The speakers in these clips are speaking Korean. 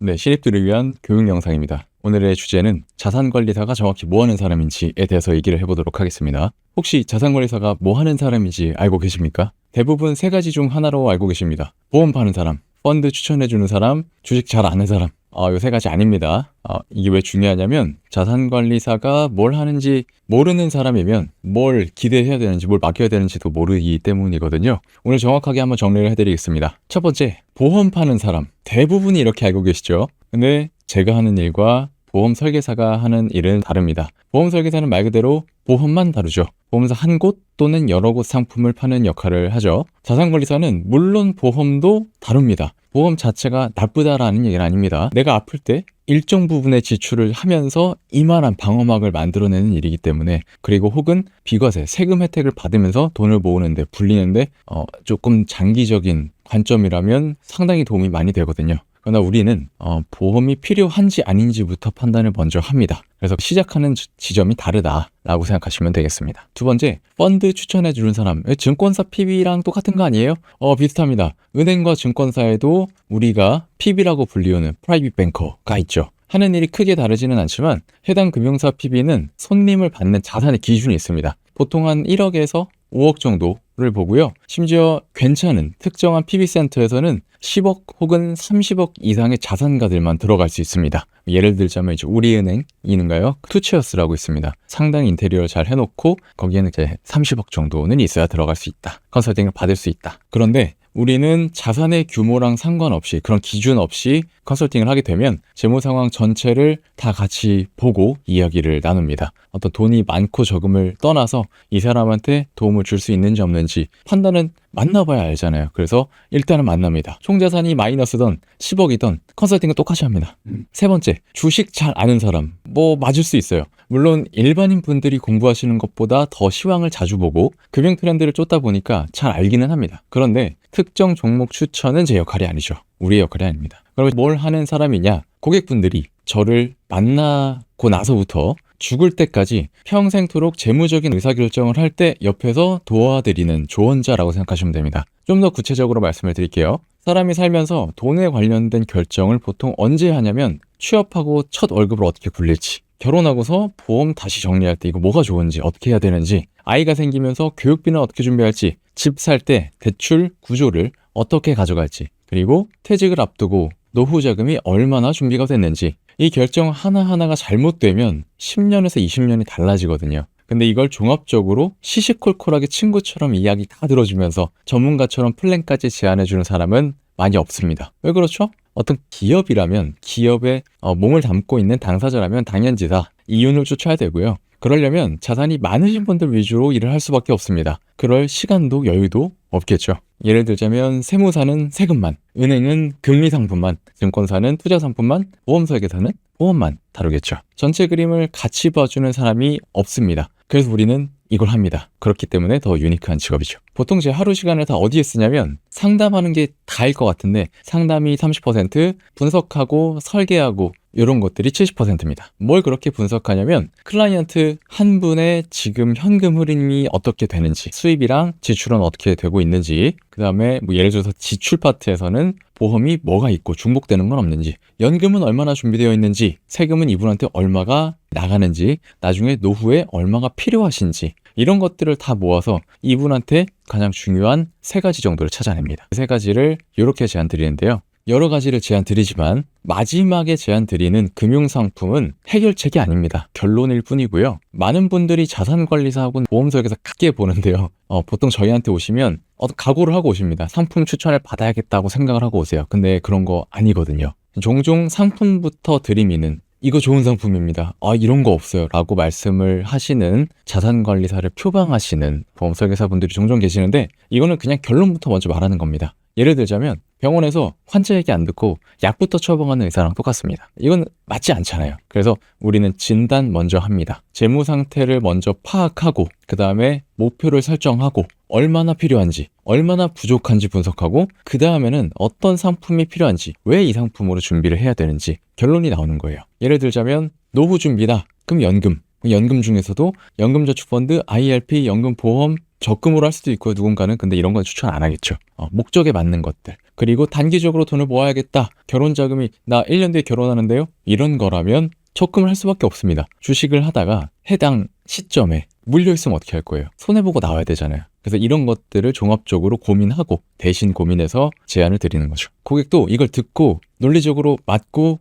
네, 신입들을 위한 교육 영상입니다. 오늘의 주제는 자산관리사가 정확히 뭐 하는 사람인지에 대해서 얘기를 해보도록 하겠습니다. 혹시 자산관리사가 뭐 하는 사람인지 알고 계십니까? 대부분 세 가지 중 하나로 알고 계십니다. 보험 파는 사람, 펀드 추천해주는 사람, 주식 잘 아는 사람. 요 세 가지 아닙니다. 이게 왜 중요하냐면 자산관리사가 뭘 하는지 모르는 사람이면 뭘 기대해야 되는지 뭘 맡겨야 되는지도 모르기 때문이거든요. 오늘 정확하게 한번 정리를 해드리겠습니다. 첫 번째, 보험 파는 사람. 대부분이 이렇게 알고 계시죠? 근데 제가 하는 일과 보험 설계사가 하는 일은 다릅니다. 보험 설계사는 말 그대로 보험만 다루죠. 보험사 한 곳 또는 여러 곳 상품을 파는 역할을 하죠. 자산관리사는 물론 보험도 다룹니다. 보험 자체가 나쁘다라는 얘기는 아닙니다. 내가 아플 때 일정 부분의 지출을 하면서 이만한 방어막을 만들어내는 일이기 때문에, 그리고 혹은 비과세, 세금 혜택을 받으면서 돈을 모으는데 불리는데 조금 장기적인 관점이라면 상당히 도움이 많이 되거든요. 그러나 우리는 보험이 필요한지 아닌지부터 판단을 먼저 합니다. 그래서 시작하는 지점이 다르다라고 생각하시면 되겠습니다. 두 번째, 펀드 추천해 주는 사람. 증권사 PB랑 똑같은 거 아니에요? 비슷합니다. 은행과 증권사에도 우리가 PB라고 불리우는 프라이빗 뱅커가 있죠. 하는 일이 크게 다르지는 않지만 해당 금융사 PB는 손님을 받는 자산의 기준이 있습니다. 보통 한 1억에서 5억 정도를 보고요. 심지어 괜찮은 특정한 PB센터에서는 10억 혹은 30억 이상의 자산가들만 들어갈 수 있습니다. 예를 들자면 이제 우리은행이는가요? 투체어스라고 있습니다. 상당히 인테리어를 잘 해놓고 거기에는 이제 30억 정도는 있어야 들어갈 수 있다. 컨설팅을 받을 수 있다. 그런데 우리는 자산의 규모랑 상관없이, 그런 기준 없이 컨설팅을 하게 되면 재무 상황 전체를 다 같이 보고 이야기를 나눕니다. 어떤 돈이 많고 적음을 떠나서 이 사람한테 도움을 줄 수 있는지 없는지 판단은 만나봐야 알잖아요. 그래서 일단은 만납니다. 총자산이 마이너스던 10억이던 컨설팅은 똑같이 합니다. 세 번째, 주식 잘 아는 사람. 맞을 수 있어요. 물론 일반인 분들이 공부하시는 것보다 더 시황을 자주 보고 금융 트렌드를 쫓다 보니까 잘 알기는 합니다. 그런데 특정 종목 추천은 제 역할이 아니죠. 우리의 역할이 아닙니다. 그러면 뭘 하는 사람이냐? 고객분들이 저를 만나고 나서부터 죽을 때까지 평생토록 재무적인 의사결정을 할 때 옆에서 도와드리는 조언자라고 생각하시면 됩니다. 좀 더 구체적으로 말씀을 드릴게요. 사람이 살면서 돈에 관련된 결정을 보통 언제 하냐면 취업하고 첫 월급을 어떻게 굴릴지, 결혼하고서 보험 다시 정리할 때 이거 뭐가 좋은지, 어떻게 해야 되는지, 아이가 생기면서 교육비는 어떻게 준비할지, 집 살 때 대출 구조를 어떻게 가져갈지, 그리고 퇴직을 앞두고 노후 자금이 얼마나 준비가 됐는지, 이 결정 하나하나가 잘못되면 10년에서 20년이 달라지거든요. 근데 이걸 종합적으로 시시콜콜하게 친구처럼 이야기 다 들어주면서 전문가처럼 플랜까지 제안해주는 사람은 많이 없습니다. 왜 그렇죠? 어떤 기업이라면, 기업에 몸을 담고 있는 당사자라면 당연지사 이윤을 쫓아야 되고요. 그러려면 자산이 많으신 분들 위주로 일을 할 수밖에 없습니다. 그럴 시간도 여유도 없겠죠. 예를 들자면 세무사는 세금만, 은행은 금리상품만, 증권사는 투자상품만, 보험설계사는 보험만 다루겠죠. 전체 그림을 같이 봐주는 사람이 없습니다. 그래서 우리는 이걸 합니다. 그렇기 때문에 더 유니크한 직업이죠. 보통 제 하루 시간을 다 어디에 쓰냐면 상담하는 게 다일 것 같은데 상담이 30%, 분석하고 설계하고 이런 것들이 70%입니다. 뭘 그렇게 분석하냐면 클라이언트 한 분의 지금 현금 흐름이 어떻게 되는지, 수입이랑 지출은 어떻게 되고 있는지, 그 다음에 예를 들어서 지출 파트에서는 보험이 뭐가 있고 중복되는 건 없는지, 연금은 얼마나 준비되어 있는지, 세금은 이분한테 얼마가 나가는지, 나중에 노후에 얼마가 필요하신지, 이런 것들을 다 모아서 이분한테 가장 중요한 세 가지 정도를 찾아냅니다. 세 가지를 이렇게 제안 드리는데요. 여러 가지를 제안 드리지만 마지막에 제안 드리는 금융상품은 해결책이 아닙니다. 결론일 뿐이고요. 많은 분들이 자산관리사하고는 보험설계사 같게 보는데요. 보통 저희한테 오시면 각오를 하고 오십니다. 상품 추천을 받아야겠다고 생각을 하고 오세요. 근데 그런 거 아니거든요. 종종 상품부터 들이미는 이거 좋은 상품입니다. 이런 거 없어요. 라고 말씀을 하시는 자산관리사를 표방하시는 보험설계사분들이 종종 계시는데 이거는 그냥 결론부터 먼저 말하는 겁니다. 예를 들자면 병원에서 환자 얘기 안 듣고 약부터 처방하는 의사랑 똑같습니다. 이건 맞지 않잖아요. 그래서 우리는 진단 먼저 합니다. 재무 상태를 먼저 파악하고 그 다음에 목표를 설정하고 얼마나 필요한지, 얼마나 부족한지 분석하고 그 다음에는 어떤 상품이 필요한지, 왜 이 상품으로 준비를 해야 되는지 결론이 나오는 거예요. 예를 들자면 노후 준비다. 그럼 연금 중에서도 연금저축펀드, IRP, 연금보험 적금으로 할 수도 있고요. 누군가는 근데 이런 건 추천 안 하겠죠. 목적에 맞는 것들. 그리고 단기적으로 돈을 모아야겠다. 결혼 자금이 나 1년 뒤에 결혼하는데요. 이런 거라면 적금을 할 수밖에 없습니다. 주식을 하다가 해당 시점에 물려있으면 어떻게 할 거예요? 손해보고 나와야 되잖아요. 그래서 이런 것들을 종합적으로 고민하고 대신 고민해서 제안을 드리는 거죠. 고객도 이걸 듣고 논리적으로 맞고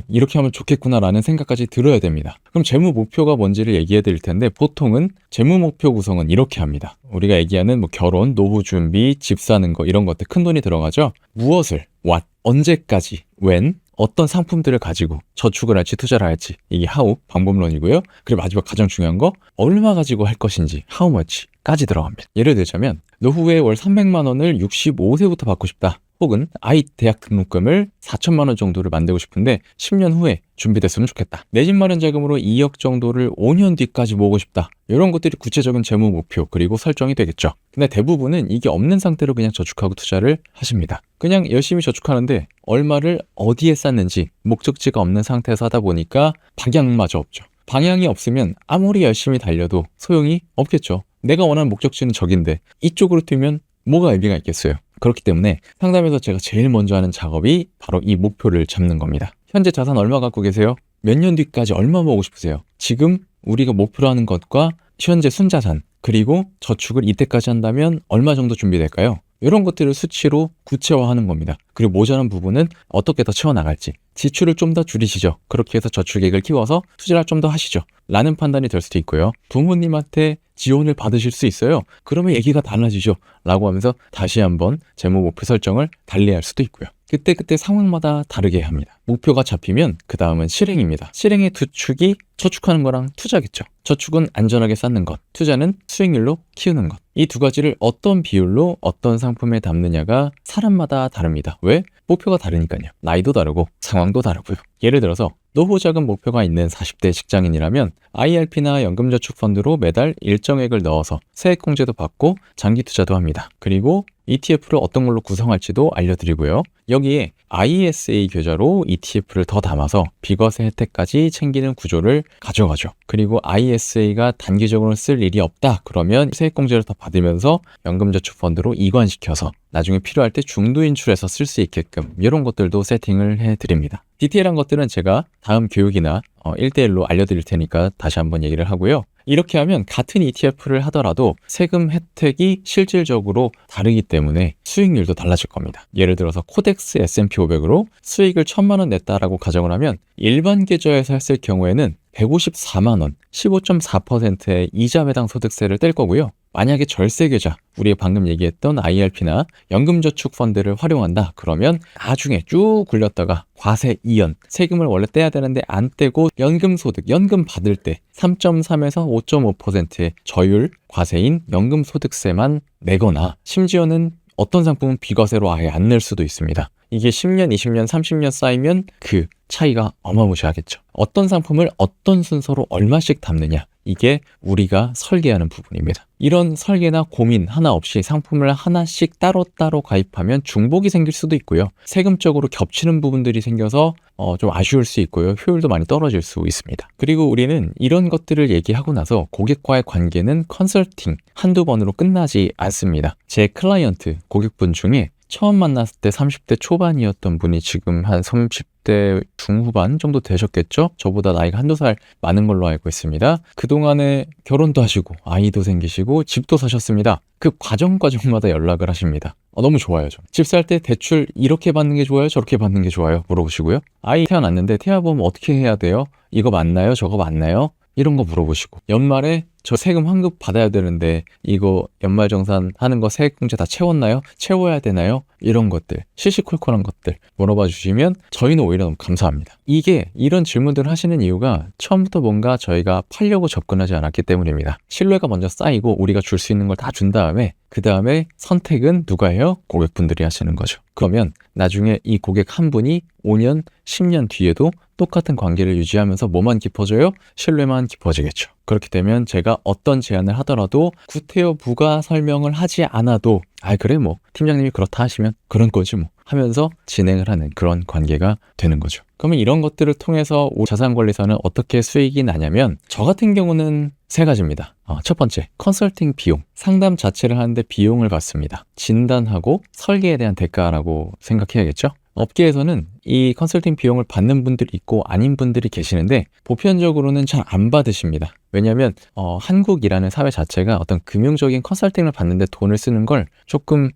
이렇게 하면 좋겠구나라는 생각까지 들어야 됩니다. 그럼 재무 목표가 뭔지를 얘기해 드릴 텐데 보통은 재무 목표 구성은 이렇게 합니다. 우리가 얘기하는 뭐 결혼, 노후 준비, 집 사는 거 이런 것들 큰 돈이 들어가죠. 무엇을, what, 언제까지, when, 어떤 상품들을 가지고 저축을 할지 투자를 할지 이게 how, 방법론이고요. 그리고 마지막 가장 중요한 거 얼마 가지고 할 것인지 how much까지 들어갑니다. 예를 들자면 노후에 월 300만 원을 65세부터 받고 싶다. 혹은 아이 대학 등록금을 4천만 원 정도를 만들고 싶은데 10년 후에 준비됐으면 좋겠다. 내 집 마련 자금으로 2억 정도를 5년 뒤까지 모으고 싶다. 이런 것들이 구체적인 재무 목표 그리고 설정이 되겠죠. 근데 대부분은 이게 없는 상태로 그냥 저축하고 투자를 하십니다. 그냥 열심히 저축하는데 얼마를 어디에 쌌는지 목적지가 없는 상태에서 하다 보니까 방향마저 없죠. 방향이 없으면 아무리 열심히 달려도 소용이 없겠죠. 내가 원하는 목적지는 저긴데 이쪽으로 뛰면 뭐가 의미가 있겠어요. 그렇기 때문에 상담에서 제가 제일 먼저 하는 작업이 바로 이 목표를 잡는 겁니다. 현재 자산 얼마 갖고 계세요? 몇 년 뒤까지 얼마 모으고 싶으세요? 지금 우리가 목표로 하는 것과 현재 순자산 그리고 저축을 이때까지 한다면 얼마 정도 준비될까요? 이런 것들을 수치로 구체화하는 겁니다. 그리고 모자란 부분은 어떻게 더 채워나갈지 지출을 좀 더 줄이시죠. 그렇게 해서 저축액을 키워서 투자를 좀 더 하시죠. 라는 판단이 될 수도 있고요. 부모님한테 지원을 받으실 수 있어요. 그러면 얘기가 달라지죠. 라고 하면서 다시 한번 재무 목표 설정을 달리할 수도 있고요. 그때 상황마다 다르게 합니다. 목표가 잡히면 그 다음은 실행입니다. 실행의 두 축이 저축하는 거랑 투자겠죠. 저축은 안전하게 쌓는 것, 투자는 수익률로 키우는 것. 이 두 가지를 어떤 비율로 어떤 상품에 담느냐가 사람마다 다릅니다. 왜? 목표가 다르니까요. 나이도 다르고 상황도 다르고요. 예를 들어서 노후자금 목표가 있는 40대 직장인이라면 IRP나 연금저축펀드로 매달 일정액을 넣어서 세액공제도 받고 장기 투자도 합니다. 그리고 ETF를 어떤 걸로 구성할지도 알려드리고요. 여기에 ISA 계좌로 ETF를 더 담아서 비과세 혜택까지 챙기는 구조를 가져가죠. 그리고 ISA가 단기적으로 쓸 일이 없다. 그러면 세액공제를 더 받으면서 연금저축펀드로 이관시켜서 나중에 필요할 때 중도 인출해서 쓸 수 있게끔 이런 것들도 세팅을 해드립니다. 디테일한 것들은 제가 다음 교육이나 1대1로 알려드릴 테니까 다시 한번 얘기를 하고요. 이렇게 하면 같은 ETF를 하더라도 세금 혜택이 실질적으로 다르기 때문에 수익률도 달라질 겁니다. 예를 들어서 코덱스 S&P 500으로 수익을 1,000만 원 냈다라고 가정을 하면 일반 계좌에서 했을 경우에는 154만 원, 15.4%의 이자 배당 소득세를 뗄 거고요. 만약에 절세 계좌, 우리 방금 얘기했던 IRP나 연금저축 펀드를 활용한다. 그러면 나중에 쭉 굴렸다가 과세 이연, 세금을 원래 떼야 되는데 안 떼고 연금소득, 연금 받을 때 3.3에서 5.5%의 저율 과세인 연금소득세만 내거나 심지어는 어떤 상품은 비과세로 아예 안 낼 수도 있습니다. 이게 10년, 20년, 30년 쌓이면 그 차이가 어마무시하겠죠. 어떤 상품을 어떤 순서로 얼마씩 담느냐, 이게 우리가 설계하는 부분입니다. 이런 설계나 고민 하나 없이 상품을 하나씩 따로따로 가입하면 중복이 생길 수도 있고요. 세금적으로 겹치는 부분들이 생겨서 좀 아쉬울 수 있고요. 효율도 많이 떨어질 수 있습니다. 그리고 우리는 이런 것들을 얘기하고 나서 고객과의 관계는 컨설팅 한두 번으로 끝나지 않습니다. 제 클라이언트 고객분 중에 처음 만났을 때 30대 초반이었던 분이 지금 한 30대 중후반 정도 되셨겠죠? 저보다 나이가 한두 살 많은 걸로 알고 있습니다. 그동안에 결혼도 하시고 아이도 생기시고 집도 사셨습니다. 그 과정마다 연락을 하십니다. 너무 좋아요. 집 살 때 대출 이렇게 받는 게 좋아요? 저렇게 받는 게 좋아요? 물어보시고요. 아이 태어났는데 태아보험 어떻게 해야 돼요? 이거 맞나요? 저거 맞나요? 이런 거 물어보시고 연말에 저 세금 환급 받아야 되는데 이거 연말정산 하는 거 세액공제 다 채웠나요? 채워야 되나요? 이런 것들 시시콜콜한 것들 물어봐 주시면 저희는 오히려 너무 감사합니다. 이게 이런 질문들을 하시는 이유가 처음부터 뭔가 저희가 팔려고 접근하지 않았기 때문입니다. 신뢰가 먼저 쌓이고 우리가 줄 수 있는 걸 다 준 다음에 그 다음에 선택은 누가 해요? 고객분들이 하시는 거죠. 그러면 나중에 이 고객 한 분이 5년, 10년 뒤에도 똑같은 관계를 유지하면서 뭐만 깊어져요? 신뢰만 깊어지겠죠. 그렇게 되면 제가 어떤 제안을 하더라도 구태여 부가 설명을 하지 않아도 그래 뭐 팀장님이 그렇다 하시면 그런 거지 뭐 하면서 진행을 하는 그런 관계가 되는 거죠. 그러면 이런 것들을 통해서 자산관리사는 어떻게 수익이 나냐면 저 같은 경우는 세 가지입니다. 첫 번째, 컨설팅 비용. 상담 자체를 하는데 비용을 받습니다. 진단하고 설계에 대한 대가라고 생각해야겠죠? 업계에서는 이 컨설팅 비용을 받는 분들이 있고 아닌 분들이 계시는데 보편적으로는 잘 안 받으십니다. 왜냐하면 한국이라는 사회 자체가 어떤 금융적인 컨설팅을 받는데 돈을 쓰는 걸 조금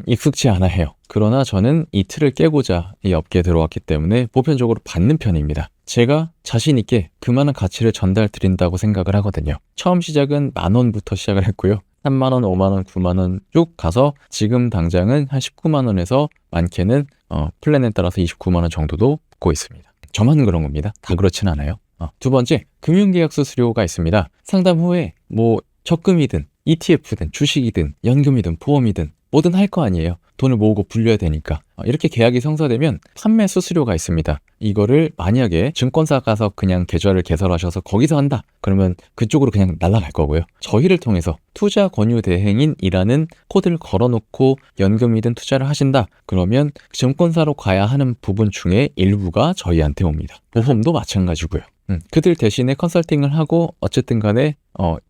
익숙지 않아 해요. 그러나 저는 이 틀을 깨고자 이 업계에 들어왔기 때문에 보편적으로 받는 편입니다. 제가 자신 있게 그만한 가치를 전달 드린다고 생각을 하거든요. 처음 시작은 10,000원부터 시작을 했고요. 3만원, 5만원, 9만원 쭉 가서 지금 당장은 한 19만원에서 많게는 플랜에 따라서 29만원 정도도 받고 있습니다. 저만 그런 겁니다. 다 그렇진 않아요. 두 번째, 금융계약서 수수료가 있습니다. 상담 후에 적금이든 ETF든 주식이든 연금이든 보험이든 뭐든 할 거 아니에요. 돈을 모으고 불려야 되니까. 이렇게 계약이 성사되면 판매 수수료가 있습니다. 이거를 만약에 증권사 가서 그냥 계좌를 개설하셔서 거기서 한다. 그러면 그쪽으로 그냥 날아갈 거고요. 저희를 통해서 투자 권유 대행인이라는 코드를 걸어놓고 연금이든 투자를 하신다. 그러면 증권사로 가야 하는 부분 중에 일부가 저희한테 옵니다. 보험도 마찬가지고요. 그들 대신에 컨설팅을 하고 어쨌든 간에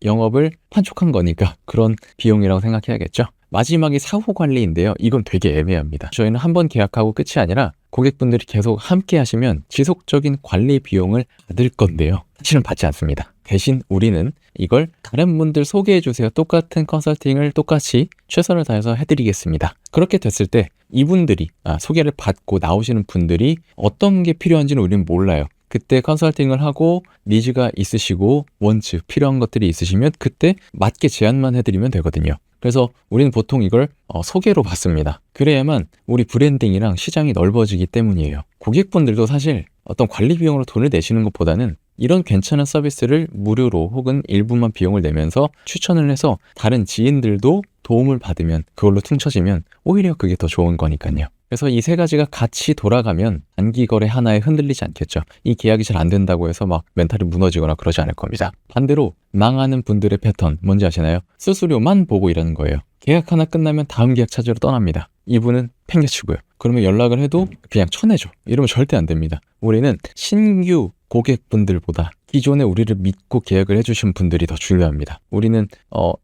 영업을 판촉한 거니까 그런 비용이라고 생각해야겠죠. 마지막이 사후 관리인데요. 이건 되게 애매합니다. 저희는 한 번 계약하고 끝이 아니라 고객분들이 계속 함께 하시면 지속적인 관리 비용을 받을 건데요. 사실은 받지 않습니다. 대신 우리는 이걸 다른 분들 소개해 주세요. 똑같은 컨설팅을 똑같이 최선을 다해서 해드리겠습니다. 그렇게 됐을 때 이분들이 소개를 받고 나오시는 분들이 어떤 게 필요한지는 우리는 몰라요. 그때 컨설팅을 하고 니즈가 있으시고 원츠 필요한 것들이 있으시면 그때 맞게 제안만 해드리면 되거든요. 그래서 우리는 보통 이걸 소개로 받습니다. 그래야만 우리 브랜딩이랑 시장이 넓어지기 때문이에요. 고객분들도 사실 어떤 관리 비용으로 돈을 내시는 것보다는 이런 괜찮은 서비스를 무료로 혹은 일부만 비용을 내면서 추천을 해서 다른 지인들도 도움을 받으면 그걸로 퉁쳐지면 오히려 그게 더 좋은 거니까요. 그래서 이 세 가지가 같이 돌아가면 단기 거래 하나에 흔들리지 않겠죠. 이 계약이 잘 안 된다고 해서 막 멘탈이 무너지거나 그러지 않을 겁니다. 반대로 망하는 분들의 패턴 뭔지 아시나요? 수수료만 보고 일하는 거예요. 계약 하나 끝나면 다음 계약 찾으러 떠납니다. 이분은 팽개치고요. 그러면 연락을 해도 그냥 쳐내죠. 이러면 절대 안 됩니다. 우리는 신규 고객분들보다 기존에 우리를 믿고 계약을 해주신 분들이 더 중요합니다. 우리는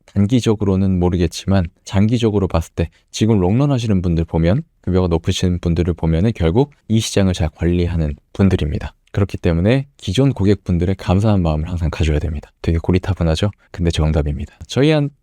단기적으로는 모르겠지만 장기적으로 봤을 때 지금 롱런 하시는 분들 보면 급여가 높으신 분들을 보면 결국 이 시장을 잘 관리하는 분들입니다. 그렇기 때문에 기존 고객분들의 감사한 마음을 항상 가져야 됩니다. 되게 고리타분하죠? 근데 정답입니다.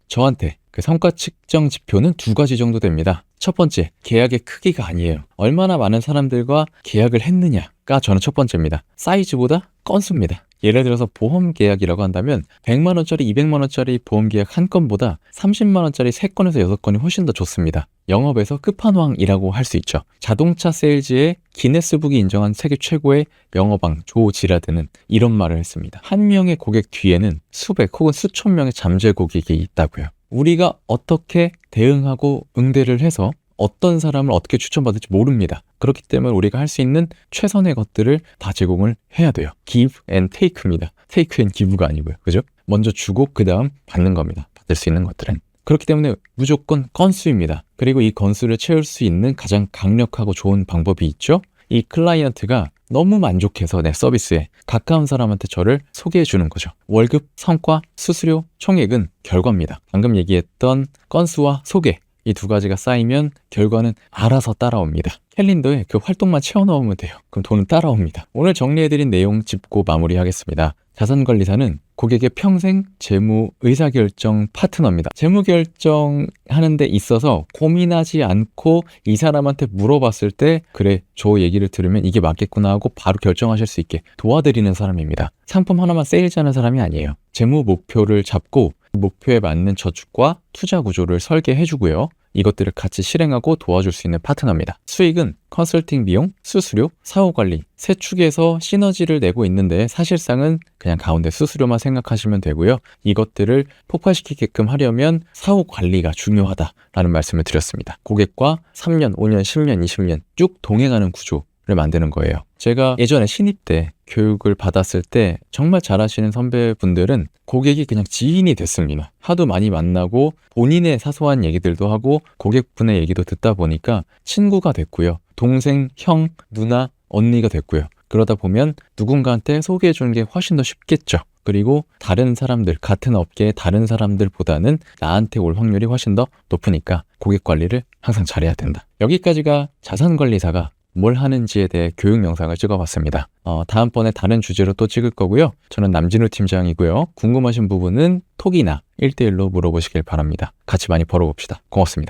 저한테 그 성과 측정 지표는 2가지 정도 됩니다. 첫 번째, 계약의 크기가 아니에요. 얼마나 많은 사람들과 계약을 했느냐가 저는 첫 번째입니다. 사이즈보다 건수입니다. 예를 들어서 보험 계약이라고 한다면 100만 원짜리, 200만 원짜리 보험 계약 한 건보다 30만 원짜리 3건에서 6건이 훨씬 더 좋습니다. 영업에서 끝판왕이라고 할 수 있죠. 자동차 세일즈의 기네스북이 인정한 세계 최고의 영업왕 조 지라드는 이런 말을 했습니다. 한 명의 고객 뒤에는 수백 혹은 수천 명의 잠재 고객이 있다고요. 우리가 어떻게 대응하고 응대를 해서 어떤 사람을 어떻게 추천받을지 모릅니다. 그렇기 때문에 우리가 할 수 있는 최선의 것들을 다 제공을 해야 돼요. Give and take입니다. Take and give가 아니고요. 그죠? 먼저 주고 그 다음 받는 겁니다. 받을 수 있는 것들은. 그렇기 때문에 무조건 건수입니다. 그리고 이 건수를 채울 수 있는 가장 강력하고 좋은 방법이 있죠. 이 클라이언트가 너무 만족해서 내 서비스에 가까운 사람한테 저를 소개해 주는 거죠. 월급, 성과, 수수료, 총액은 결과입니다. 방금 얘기했던 건수와 소개 이 2가지가 쌓이면 결과는 알아서 따라옵니다. 캘린더에 그 활동만 채워넣으면 돼요. 그럼 돈은 따라옵니다. 오늘 정리해드린 내용 짚고 마무리하겠습니다. 자산관리사는 고객의 평생 재무 의사결정 파트너입니다. 재무 결정하는 데 있어서 고민하지 않고 이 사람한테 물어봤을 때 그래, 저 얘기를 들으면 이게 맞겠구나 하고 바로 결정하실 수 있게 도와드리는 사람입니다. 상품 하나만 세일즈하는 사람이 아니에요. 재무 목표를 잡고 목표에 맞는 저축과 투자 구조를 설계해주고요. 이것들을 같이 실행하고 도와줄 수 있는 파트너입니다. 수익은 컨설팅 비용, 수수료, 사후관리 세 축에서 시너지를 내고 있는데 사실상은 그냥 가운데 수수료만 생각하시면 되고요. 이것들을 폭발시키게끔 하려면 사후관리가 중요하다라는 말씀을 드렸습니다. 고객과 3년, 5년, 10년, 20년 쭉 동행하는 구조를 만드는 거예요. 제가 예전에 신입 때 교육을 받았을 때 정말 잘하시는 선배분들은 고객이 그냥 지인이 됐습니다. 하도 많이 만나고 본인의 사소한 얘기들도 하고 고객분의 얘기도 듣다 보니까 친구가 됐고요. 동생, 형, 누나, 언니가 됐고요. 그러다 보면 누군가한테 소개해 주는 게 훨씬 더 쉽겠죠. 그리고 다른 사람들, 같은 업계의 다른 사람들보다는 나한테 올 확률이 훨씬 더 높으니까 고객 관리를 항상 잘해야 된다. 여기까지가 자산관리사가 뭘 하는지에 대해 교육 영상을 찍어봤습니다. 다음번에 다른 주제로 또 찍을 거고요. 저는 남진우 팀장이고요. 궁금하신 부분은 톡이나 1대1로 물어보시길 바랍니다. 같이 많이 벌어봅시다. 고맙습니다.